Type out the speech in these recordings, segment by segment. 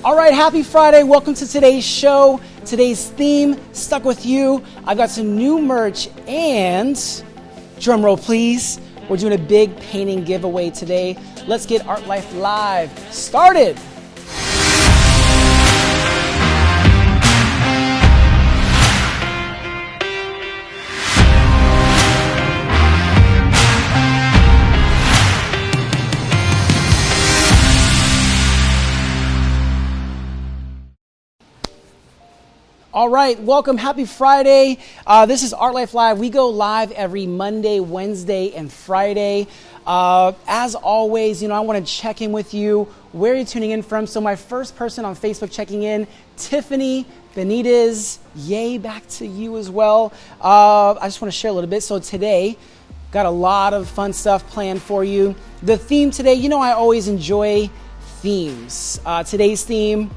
All right, happy Friday. Welcome to today's show. Today's theme, Stuck With You. I've got some new merch and, drum roll please, we're doing a big painting giveaway today. Let's get Art Life Live started. All right, welcome. Happy Friday. This is Art Life Live. We go live every Monday, Wednesday, and Friday. As always, I want to check in with you. Where are you tuning in from? So my first person on Facebook checking in, Tiffany Benitez. Yay, back to you as well. I just want to share a little bit. So today, got a lot of fun stuff planned for you. The theme today, I always enjoy themes. Today's theme,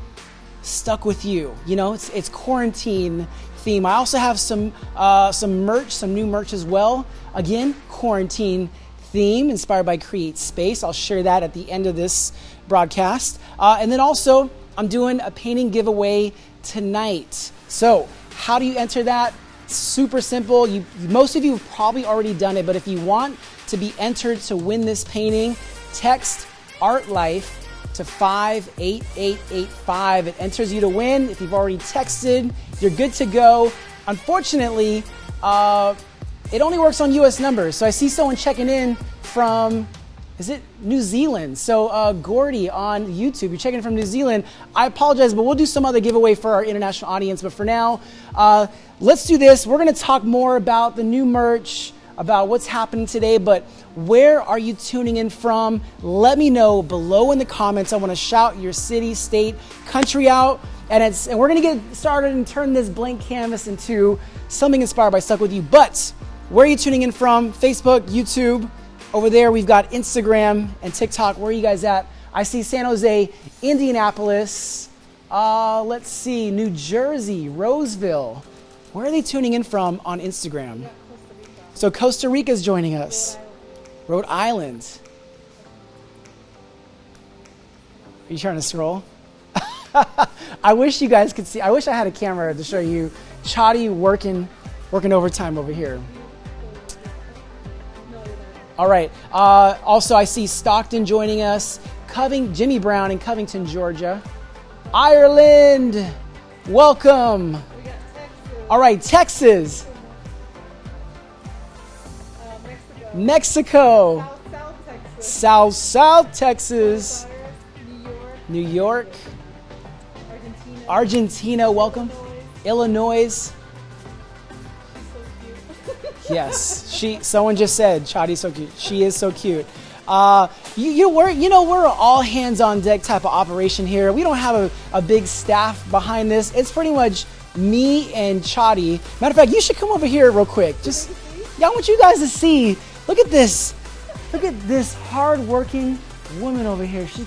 Stuck With You. It's quarantine theme. I also have some merch, some new merch as well. Again, quarantine theme inspired by Create Space. I'll share that at the end of this broadcast. And then also, I'm doing a painting giveaway tonight. So how do you enter that? Super simple. Most of you have probably already done it, but if you want to be entered to win this painting, text Art Life to 58885. It enters you to win. If you've already texted, you're good to go. Unfortunately, it only works on US numbers. So I see someone checking in from, is it New Zealand? So Gordy on YouTube, you're checking in from New Zealand. I apologize, but we'll do some other giveaway for our international audience. But for now, let's do this. We're gonna talk more about the new merch, about what's happening today, but where are you tuning in from? Let me know below in the comments. I want to shout your city, state, country out, and we're going to get started and turn this blank canvas into something inspired by Stuck With You. But where are you tuning in from? Facebook, YouTube. Over there, we've got Instagram and TikTok. Where are you guys at? I see San Jose, Indianapolis. Let's see, New Jersey, Roseville. Where are they tuning in from on Instagram? So Costa Rica is joining us. Rhode Island. Are you trying to scroll? I wish you guys could see. I wish I had a camera to show you Chadi working overtime over here. All right. Also, I see Stockton joining us. Jimmy Brown in Covington, Georgia. Ireland. Welcome. All right, Texas. Mexico, South Texas, New York, Argentina, welcome, Illinois. Yes, someone just said Chadi's so cute. She is so cute. We're all hands on deck type of operation here. We don't have a big staff behind this. It's pretty much me and Chadi. Matter of fact, you should come over here real quick. I want you guys to see. Look at this. Look at this hard-working woman over here. She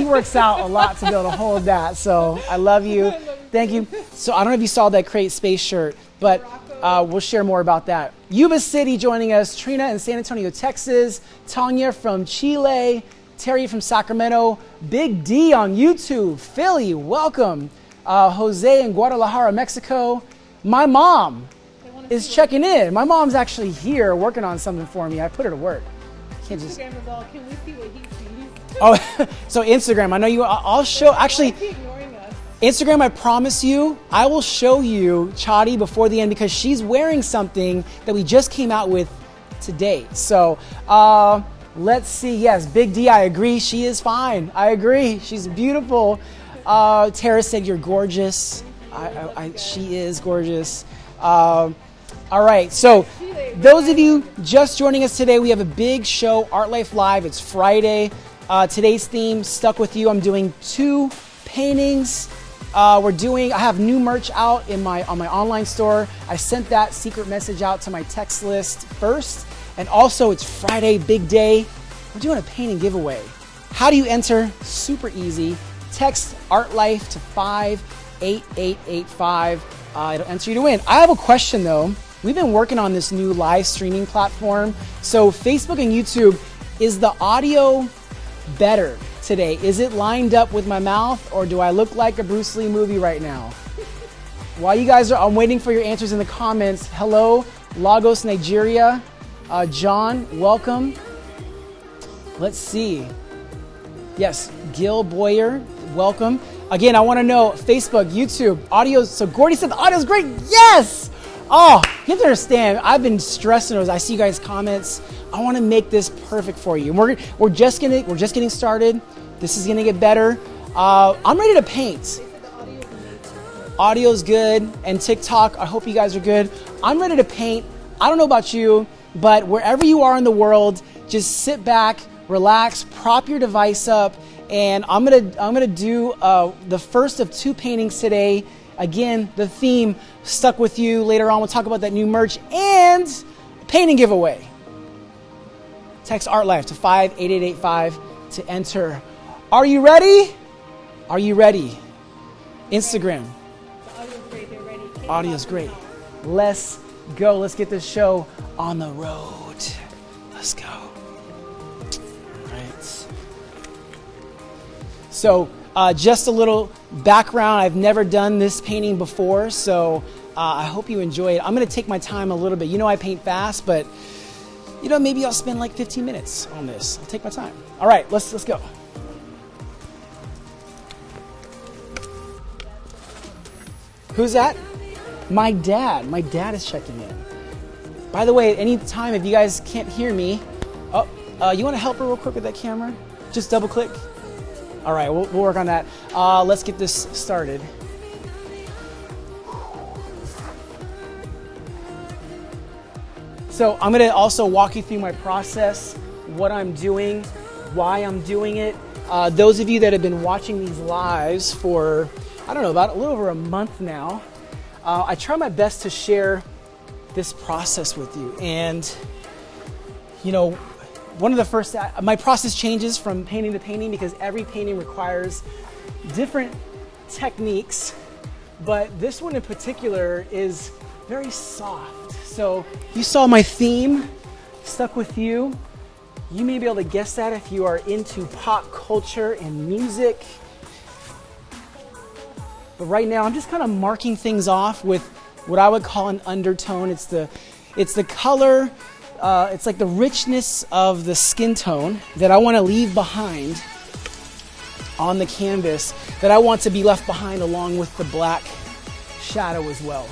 works out a lot to be able to hold that. So I love you. Thank you. So I don't know if you saw that Create Space shirt, but we'll share more about that. Yuba City joining us. Trina in San Antonio, Texas. Tanya from Chile. Terry from Sacramento. Big D on YouTube. Philly, welcome. Jose in Guadalajara, Mexico. My mom is checking in. My mom's actually here working on something for me. I put her to work. Can't just. Instagram is all. Can we see what he sees? Oh, so Instagram. I know you. I'll show. Actually, Instagram. I promise you, I will show you Chadi before the end because she's wearing something that we just came out with today. So let's see. Yes, Big D. I agree. She is fine. I agree. She's beautiful. Tara said you're gorgeous. She is gorgeous. All right, so those of you just joining us today, we have a big show, Art Life Live. It's Friday. Today's theme, Stuck With You. I'm doing 2 paintings. I have new merch out on my online store. I sent that secret message out to my text list first. And also, it's Friday, big day. We're doing a painting giveaway. How do you enter? Super easy. Text Art Life to 58885. It'll enter you to win. I have a question though. We've been working on this new live streaming platform. So Facebook and YouTube, is the audio better today? Is it lined up with my mouth, or do I look like a Bruce Lee movie right now? While you guys are, I'm waiting for your answers in the comments. Hello, Lagos, Nigeria. John, welcome. Let's see. Yes, Gil Boyer, welcome. Again, I want to know Facebook, YouTube, audio. So Gordy said the audio's great. Yes! Oh, you have to understand, I've been stressing as I see you guys' comments. I want to make this perfect for you. We're just getting started. This is gonna get better. I'm ready to paint. Audio's good, and TikTok, I hope you guys are good. I'm ready to paint. I don't know about you, but wherever you are in the world, just sit back, relax, prop your device up, and I'm gonna do the first of 2 paintings today. Again, the theme stuck with you. Later on, we'll talk about that new merch and painting giveaway. Text Art Life to 58885 to enter. Are you ready? Are you ready? Instagram. The audio's great. They're ready. Audio's great. Let's go. Let's get this show on the road. Let's go. All right. So, just a little background. I've never done this painting before, so I hope you enjoy it. I'm going to take my time a little bit. You know I paint fast, but maybe I'll spend like 15 minutes on this. I'll take my time. All right, let's go. Who's that? My dad. My dad is checking in. By the way, anytime if you guys can't hear me, you want to help her real quick with that camera? Just double click. All right, we'll work on that. Let's get this started. So I'm going to also walk you through my process, what I'm doing, why I'm doing it. Those of you that have been watching these lives for, I don't know, about a little over a month now, I try my best to share this process with you. And, one of the first, my process changes from painting to painting because every painting requires different techniques, but this one in particular is very soft. So you saw my theme stuck with you. You may be able to guess that if you are into pop culture and music. But right now I'm just kind of marking things off with what I would call an undertone. It's the color, it's like the richness of the skin tone that I want to leave behind on the canvas, that I want to be left behind along with the black shadow as well.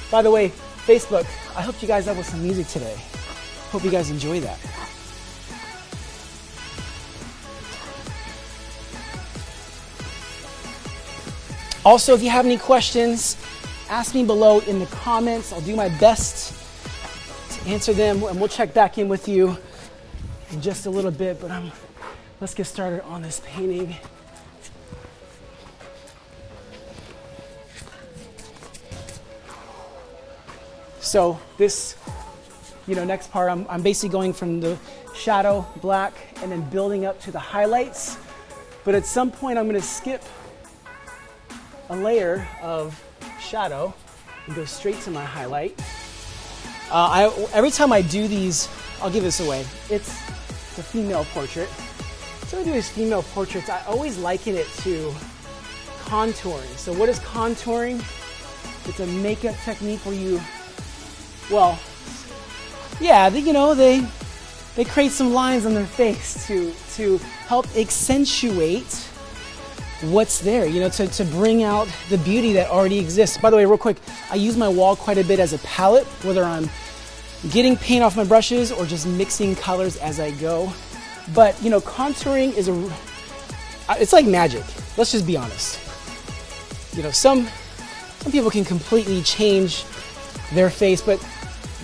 By the way, Facebook, I hooked you guys up with some music today. Hope you guys enjoy that. Also, if you have any questions, ask me below in the comments. I'll do my best to answer them, and we'll check back in with you in just a little bit, but let's get started on this painting. So this, next part, I'm basically going from the shadow, black, and then building up to the highlights. But at some point, I'm going to skip a layer of shadow and go straight to my highlight. Every time I do these, I'll give this away. It's the female portrait. So I do these female portraits, I always liken it to contouring. So what is contouring? It's a makeup technique where they create some lines on their face to help accentuate what's there, to bring out the beauty that already exists. By the way, real quick, I use my wall quite a bit as a palette, whether I'm getting paint off my brushes or just mixing colors as I go. But, contouring it's like magic. Let's just be honest. Some people can completely change their face, but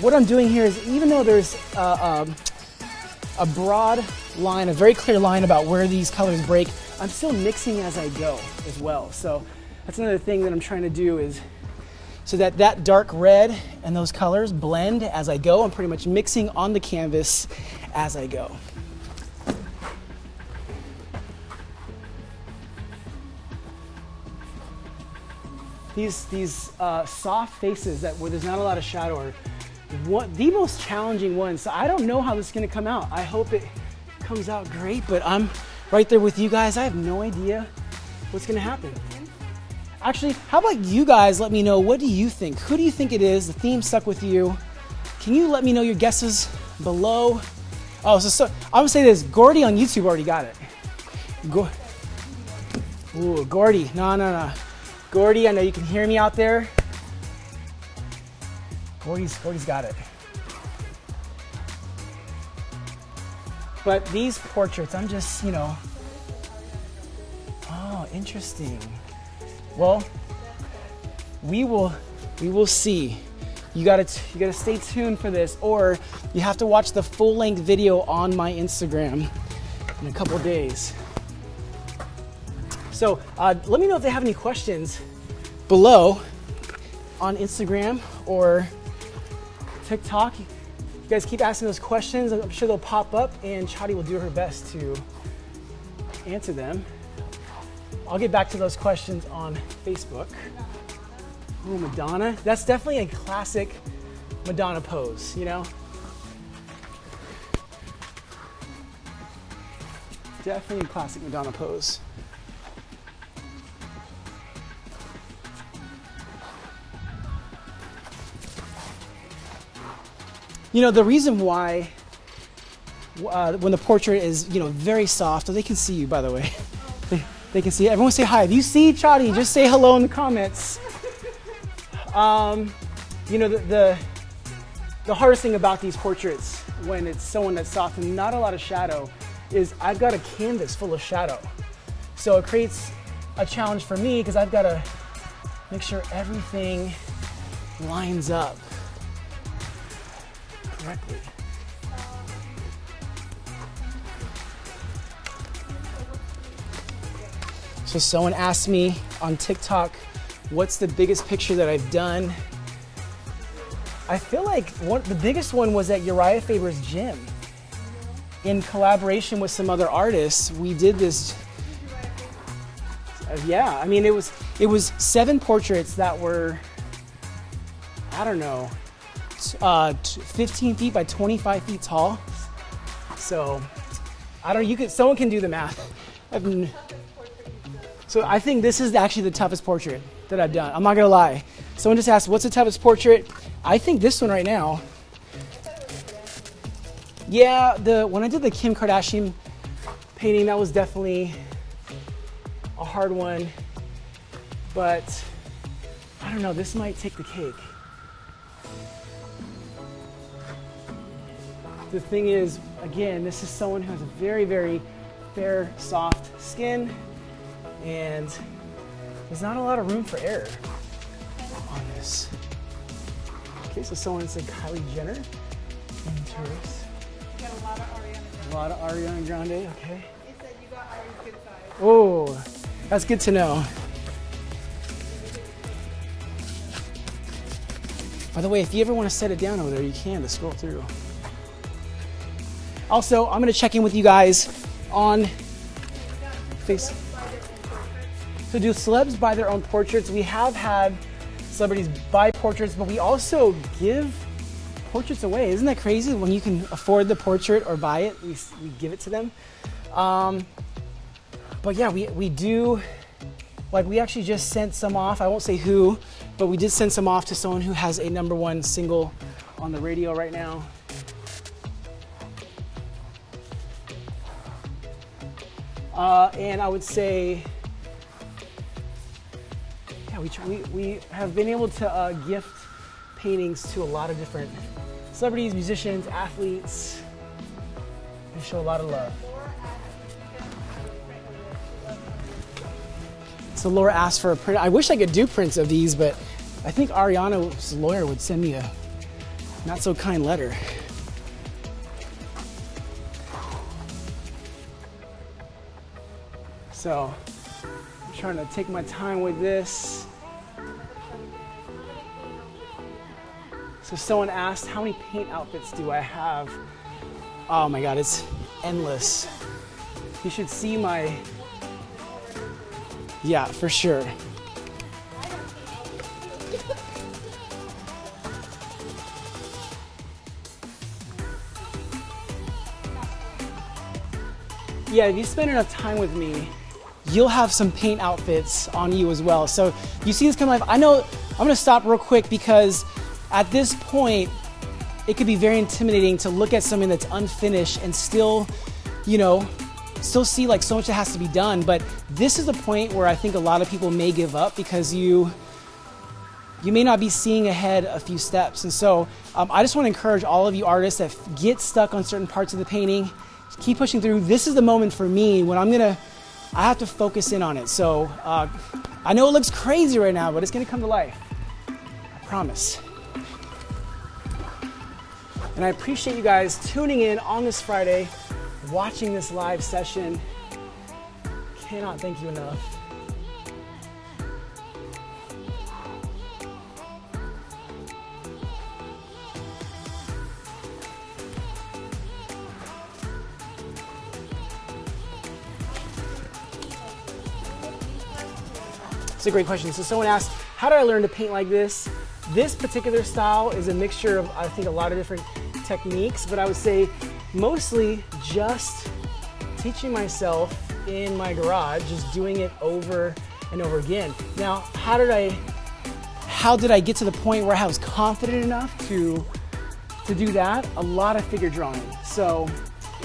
what I'm doing here is, even though there's a broad line, a very clear line about where these colors break, I'm still mixing as I go as well. So that's another thing that I'm trying to do, is so that dark red and those colors blend as I go. I'm pretty much mixing on the canvas as I go. These soft faces where there's not a lot of shadow are the most challenging ones. So I don't know how this is going to come out. I hope it comes out great, but I'm right there with you guys. I have no idea what's gonna happen. Actually, how about you guys let me know, what do you think? Who do you think it is? The theme stuck with you. Can you let me know your guesses below? Oh, so I'm gonna say this, Gordy on YouTube already got it. Ooh, Gordy, no. Gordy, I know you can hear me out there. Gordy's got it. But these portraits, I'm just, oh, interesting. Well, we will see. You gotta stay tuned for this, or you have to watch the full-length video on my Instagram in a couple days. So let me know if they have any questions below on Instagram or TikTok. You guys keep asking those questions. I'm sure they'll pop up, and Chadi will do her best to answer them. I'll get back to those questions on Facebook. Oh, Madonna. That's definitely a classic Madonna pose, Definitely a classic Madonna pose. The reason why when the portrait is, very soft, they can see you, by the way. They can see it. Everyone say hi. If you see Chadi, just say hello in the comments. The hardest thing about these portraits when it's someone that's soft and not a lot of shadow is I've got a canvas full of shadow. So it creates a challenge for me because I've got to make sure everything lines up correctly. So someone asked me on TikTok, what's the biggest picture that I've done? I feel like the biggest one was at Uriah Faber's gym. In collaboration with some other artists, we did this. It was 7 portraits that were, 15 feet by 25 feet tall. So, someone can do the math. So I think this is actually the toughest portrait that I've done. I'm not gonna lie. Someone just asked, what's the toughest portrait? I think this one right now. Yeah, when I did the Kim Kardashian painting, that was definitely a hard one. But I don't know, this might take the cake. The thing is, again, this is someone who has a very, very fair, soft skin, and there's not a lot of room for error on this. Okay, so someone said Kylie Jenner. Interesting. You got a lot of Ariana Grande. A lot of Ariana Grande, okay. He said you got Ari's good side. Oh, that's good to know. By the way, if you ever want to set it down over there, you can to scroll through. Also, I'm going to check in with you guys on Facebook. So do celebs buy their own portraits? We have had celebrities buy portraits, but we also give portraits away. Isn't that crazy? When you can afford the portrait or buy it, we give it to them. But yeah, we do, like we actually just sent some off. I won't say who, but we did send some off to someone who has a #1 single on the radio right now. And I would say, yeah, we have been able to gift paintings to a lot of different celebrities, musicians, athletes. We show a lot of love. So Laura asked for a print. I wish I could do prints of these, but I think Ariana's lawyer would send me a not so kind letter. So I'm trying to take my time with this. So someone asked, how many paint outfits do I have? Oh my God, it's endless. You should see my, yeah, for sure. yeah, if you spend enough time with me, you'll have some paint outfits on you as well. So you see this come alive. I know I'm gonna stop real quick because at this point, it could be very intimidating to look at something that's unfinished and still, you know, still see like so much that has to be done. But this is the point where I think a lot of people may give up because you may not be seeing ahead a few steps. And so I just want to encourage all of you artists that get stuck on certain parts of the painting, keep pushing through. This is the moment for me when I have to focus in on it. So I know it looks crazy right now, but it's going to come to life. I promise. And I appreciate you guys tuning in on this Friday, watching this live session. Cannot thank you enough. It's a great question. So someone asked, how did I learn to paint like this? This particular style is a mixture of, I think, a lot of different techniques, but I would say mostly just teaching myself in my garage, just doing it over and over again. Now, how did I get to the point where I was confident enough to do that? A lot of figure drawing. So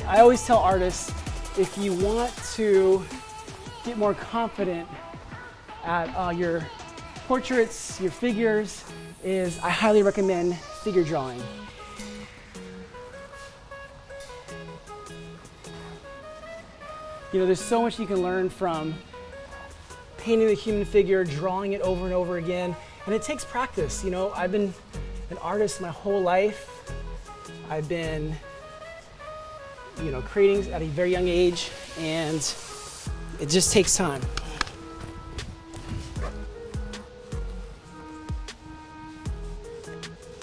I always tell artists, if you want to get more confident at your portraits, your figures, I highly recommend figure drawing. You know, there's so much you can learn from painting the human figure, drawing it over and over again, and it takes practice. You know, I've been an artist my whole life. I've been, you know, creating at a very young age, and it just takes time.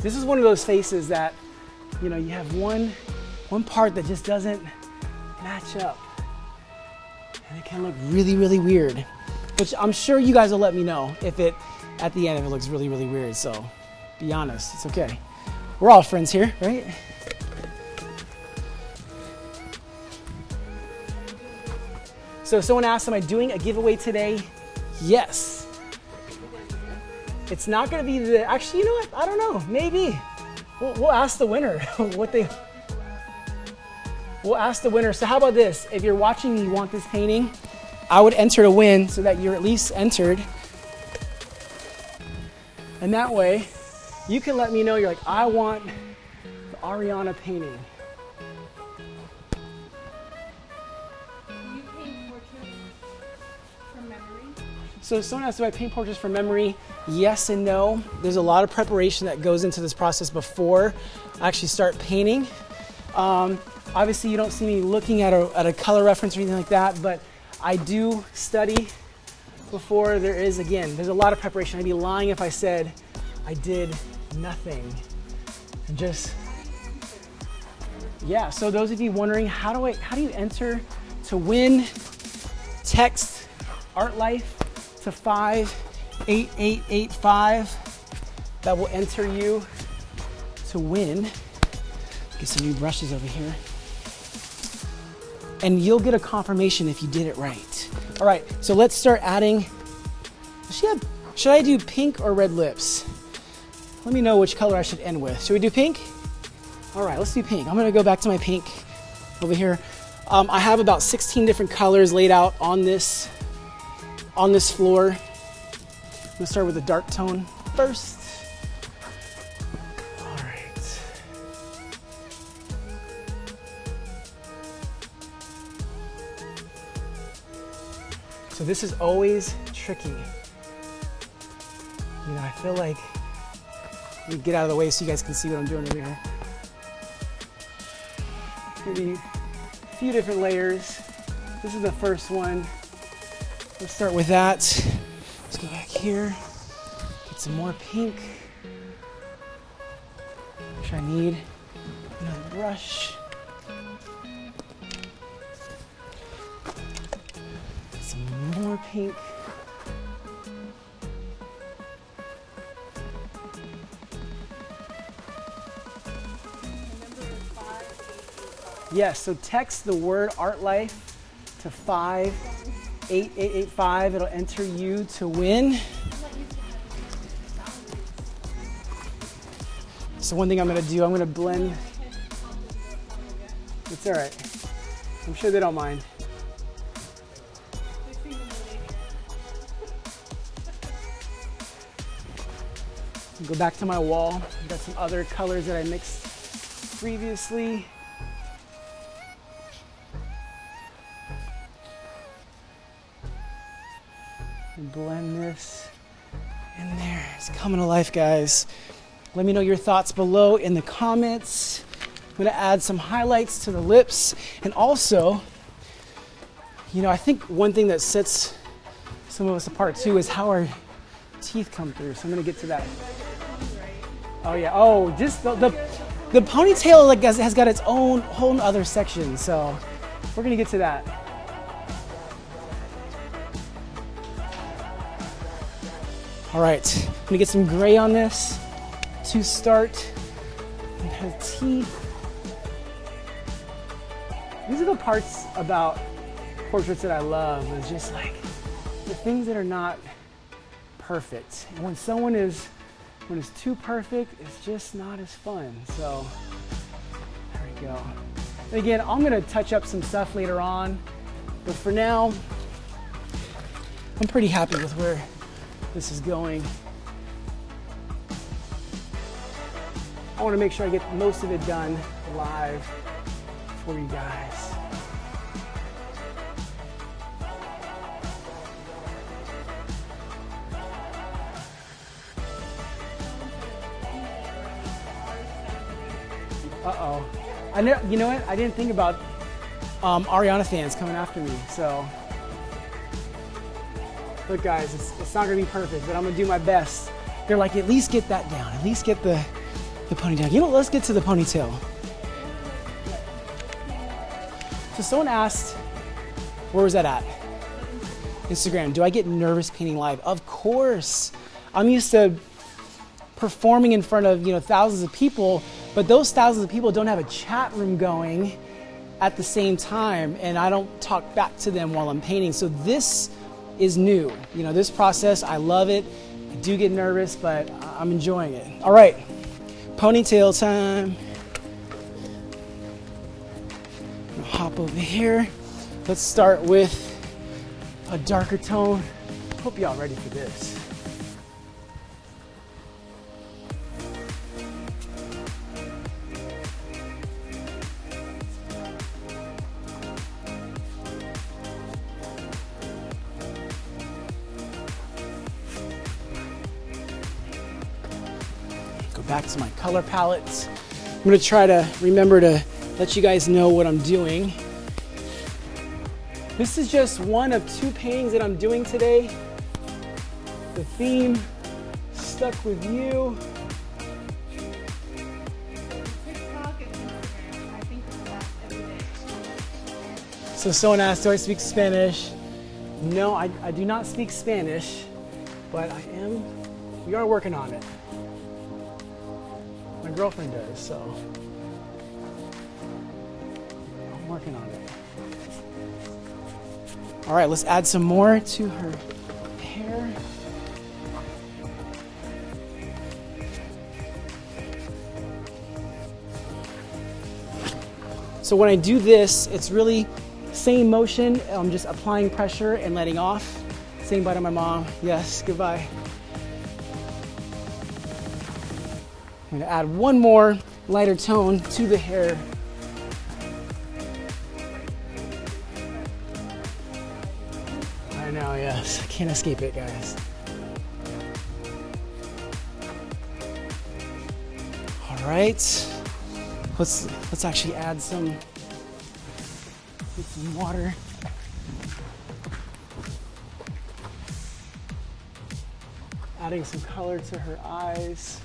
This is one of those faces that, you know, you have one part that just doesn't match up. And it can look really, really weird. Which I'm sure you guys will let me know if at the end, if it looks really, really weird. So be honest, it's okay. We're all friends here, right? So someone asked, am I doing a giveaway today? Yes. It's not going to be actually, you know what? I don't know. Maybe. We'll ask the winner We'll ask the winner. So how about this? If you're watching and you want this painting, I would enter to win so that you're at least entered. And that way, you can let me know, you're like, I want the Ariana painting. You paint portraits from memory? So someone asked, do I paint portraits from memory? Yes and no. There's a lot of preparation that goes into this process before I actually start painting. Obviously, you don't see me looking at a color reference or anything like that, but I do study before. There's a lot of preparation. I'd be lying if I said I did nothing. Yeah, so those of you wondering, how do you enter to win? Text Art Life to 58885. That will enter you to win. Get some new brushes over here. And you'll get a confirmation if you did it right. All right, so let's start adding. Should I do pink or red lips? Let me know which color I should end with. Should we do pink? All right, let's do pink. I'm gonna go back to my pink over here. I have about 16 different colors laid out on this floor. I'm gonna start with a dark tone first. All right. So this is always tricky. You know, I feel like, let me get out of the way so you guys can see what I'm doing over here. Maybe a few different layers. This is the first one. Let's start with that. Let's go back here. Get some more pink. Which I need another brush. Some more pink. Yes, so text the word Art Life to 58885. It'll enter you to win. So one thing I'm gonna do, I'm gonna blend. It's all right. I'm sure they don't mind. Go back to my wall. I've got some other colors that I mixed previously. And blend this in there. It's coming to life, guys. Let me know your thoughts below in the comments. I'm gonna add some highlights to the lips. And also, you know, I think one thing that sets some of us apart too is how our teeth come through. So I'm gonna get to that. Oh yeah, oh, just the ponytail like has got its own whole other section. So we're gonna get to that. All right, I'm gonna get some gray on this to start. And her teeth. These are the parts about portraits that I love. It's just like the things that are not perfect. And when it's too perfect, it's just not as fun. So there we go. And again, I'm gonna touch up some stuff later on, but for now, I'm pretty happy with where this is going. I wanna make sure I get most of it done live for you guys. Uh-oh. You know what? I didn't think about Ariana fans coming after me, so. Look guys, it's not gonna be perfect, but I'm gonna do my best. They're like, at least get that down. At least get the ponytail. You know, let's get to the ponytail. So someone asked, where was that at? Instagram. Do I get nervous painting live? Of course. I'm used to performing in front of, you know, thousands of people, but those thousands of people don't have a chat room going at the same time, and I don't talk back to them while I'm painting. So this is new. You know, this process, I love it. I do get nervous, but I'm enjoying it. All right, ponytail time. I'm gonna hop over here. Let's start with a darker tone. Hope y'all ready for this. Back to my color palettes. I'm gonna try to remember to let you guys know what I'm doing. This is just one of 2 paintings that I'm doing today. The theme, Stuck With You. TikTok and Instagram, I think of that every day. So someone asked, do I speak Spanish? No, I do not speak Spanish, but we are working on it. My girlfriend does, so I'm working on it. All right, let's add some more to her hair. So when I do this, it's really same motion. I'm just applying pressure and letting off. Saying bye to my mom. Yes, goodbye. I'm gonna add one more lighter tone to the hair. I know, yes, I can't escape it, guys. All right, let's actually add some water. Adding some color to her eyes.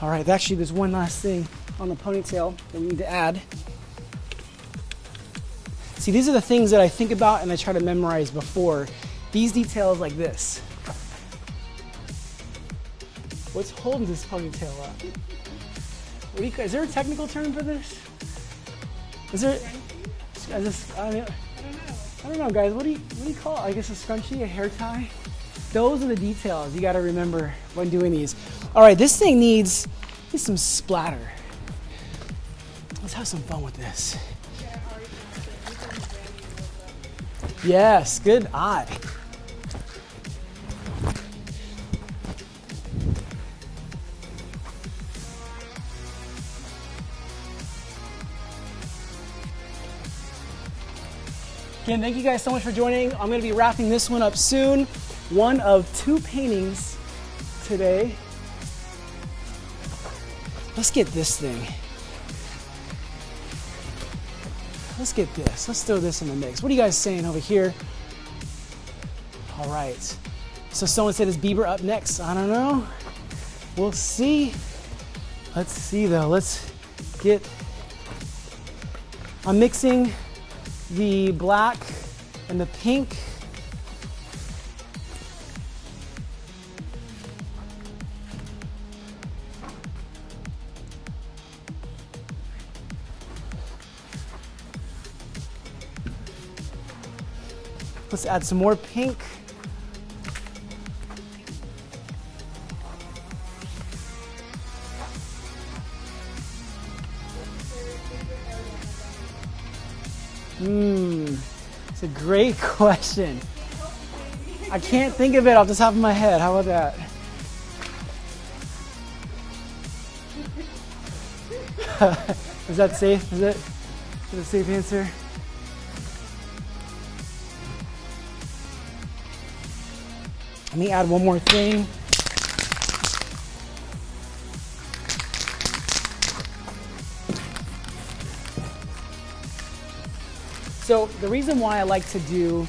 All right, actually there's one last thing on the ponytail that we need to add. See, these are the things that I think about and I try to memorize before. These details like this. What's holding this ponytail up? Is there a technical term for this? Is there? I don't know, guys. What do you call it? I guess a scrunchie, a hair tie. Those are the details you got to remember when doing these. All right, this thing needs some splatter. Let's have some fun with this. Yes, good eye. Again, thank you guys so much for joining. I'm going to be wrapping this one up soon. One of 2 paintings today. Let's get this thing. Let's get this. Let's throw this in the mix. What are you guys saying over here? All right. So someone said, is Bieber up next? I don't know. We'll see. Let's see though. Let's get... I'm mixing the black and the pink. Let's add some more pink. It's a great question. I can't think of it off the top of my head. How about that? Is that safe? Is it a safe answer? Let me add one more thing. So the reason why I like to do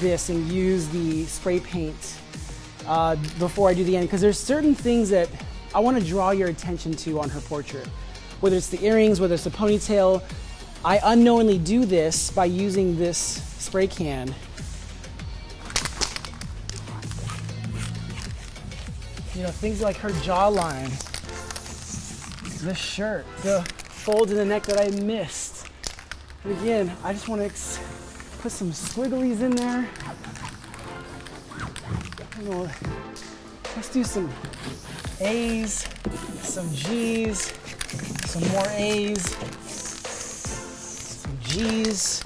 this and use the spray paint before I do the end, because there's certain things that I want to draw your attention to on her portrait. Whether it's the earrings, whether it's the ponytail, I unknowingly do this by using this spray can. You know, things like her jawline, this shirt, the folds in the neck that I missed. And again, I just want to put some squigglies in there. I don't know, let's do some A's, some G's, some more A's, some G's.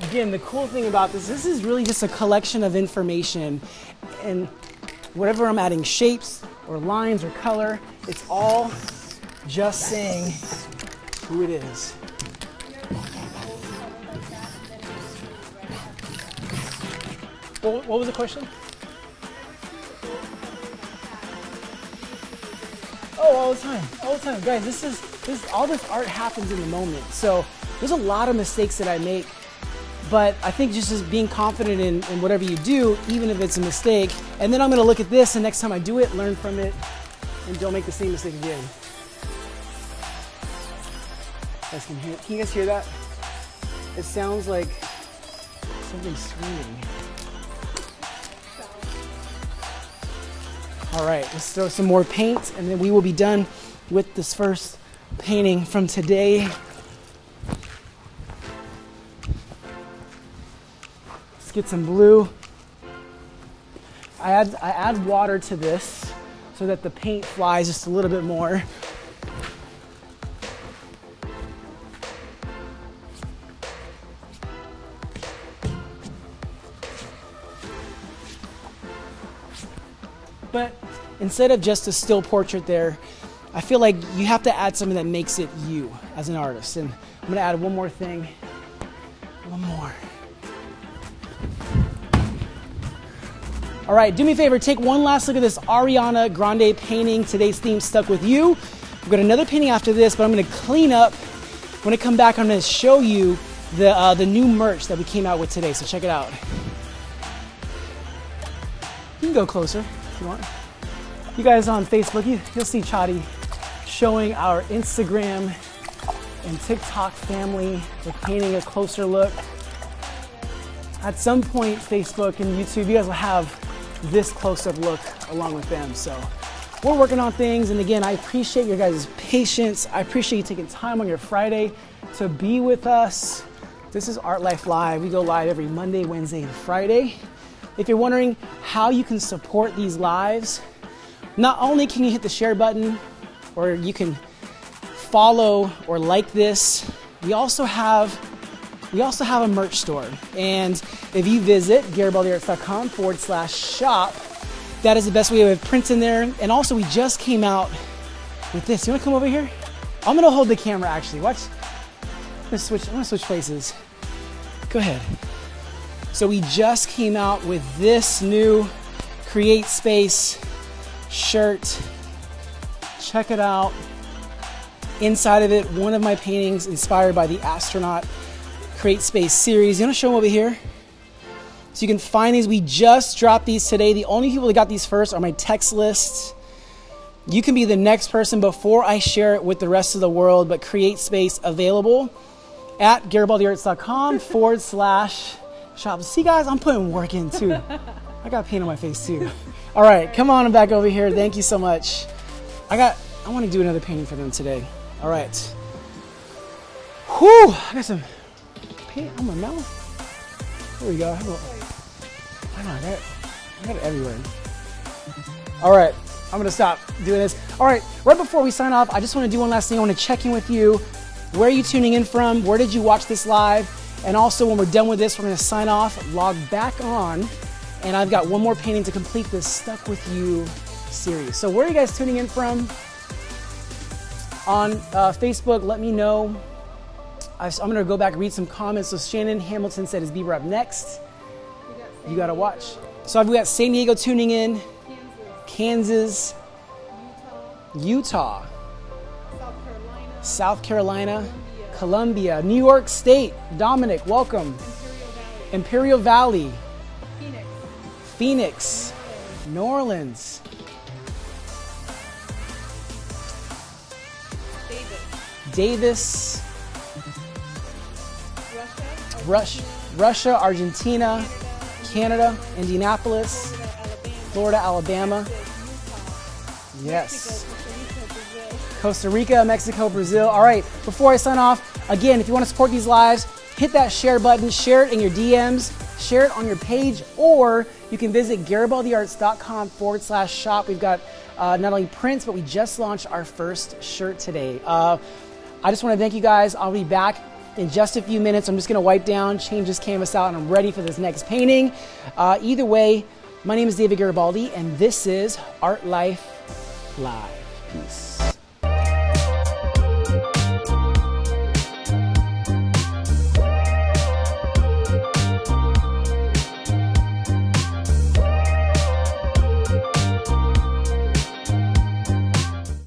Again, the cool thing about this is really just a collection of information, and whatever I'm adding, shapes or lines or color, it's all just saying who it is. What was the question? Oh, all the time, guys. All this art happens in the moment. So there's a lot of mistakes that I make, but I think just being confident in whatever you do, even if it's a mistake, and then I'm going to look at this, and next time I do it, learn from it, and don't make the same mistake again. Can you guys hear that? It sounds like something screaming. All right, let's throw some more paint, and then we will be done with this first painting from today. Let's get some blue. I add water to this so that the paint flies just a little bit more. But instead of just a still portrait there, I feel like you have to add something that makes it you as an artist. And I'm gonna add one more thing. One more. All right, do me a favor, take one last look at this Ariana Grande painting. Today's theme stuck with you. We've got another painting after this, but I'm gonna clean up. When I come back, I'm gonna show you the new merch that we came out with today, so check it out. You can go closer. You want. You guys on Facebook, you'll see Chadi showing our Instagram and TikTok family. We're painting a closer look. At some point, Facebook and YouTube, you guys will have this close-up look along with them. So we're working on things. And again, I appreciate your guys' patience. I appreciate you taking time on your Friday to be with us. This is Art Life Live. We go live every Monday, Wednesday, and Friday. If you're wondering how you can support these lives, not only can you hit the share button, or you can follow or like this, we also have a merch store. And if you visit GaribaldiArts.com/shop, that is the best way. We have prints in there. And also we just came out with this. You wanna come over here? I'm gonna hold the camera actually. Watch. I'm gonna switch places. Go ahead. So we just came out with this new Create Space shirt. Check it out. Inside of it, one of my paintings inspired by the astronaut Create Space series. You want to show them over here? So you can find these. We just dropped these today. The only people that got these first are my text lists. You can be the next person before I share it with the rest of the world, but Create Space available at GaribaldiArts.com/shop. See guys, I'm putting work in too. I got paint on my face too. All right, come on back over here. Thank you so much. I want to do another painting for them today. All right. Whew, I got some paint on my mouth. There we go. I got it everywhere. All right, I'm gonna stop doing this. All right, right before we sign off, I just want to do one last thing. I want to check in with you. Where are you tuning in from? Where did you watch this live? And also, when we're done with this, we're gonna sign off, log back on, and I've got one more painting to complete this Stuck With You series. So where are you guys tuning in from? On Facebook, let me know. I'm going to go back and read some comments. So Shannon Hamilton said, is Bieber up next? You got to watch. So we got San Diego tuning in. Kansas. Utah. South Carolina. Columbia. New York State. Dominic, welcome. Imperial Valley. Phoenix. New Orleans. Davis, Russia, Argentina, Canada, Indianapolis, Florida, Alabama, yes, Costa Rica, Mexico, Brazil. All right, before I sign off, again, if you want to support these lives, hit that share button, share it in your DMs, share it on your page, or you can visit GaribaldiArts.com/shop. We've got not only prints, but we just launched our first shirt today. I just want to thank you guys. I'll be back in just a few minutes. I'm just going to wipe down, change this canvas out, and I'm ready for this next painting. Either way, my name is David Garibaldi, and this is Art Life Live. Peace.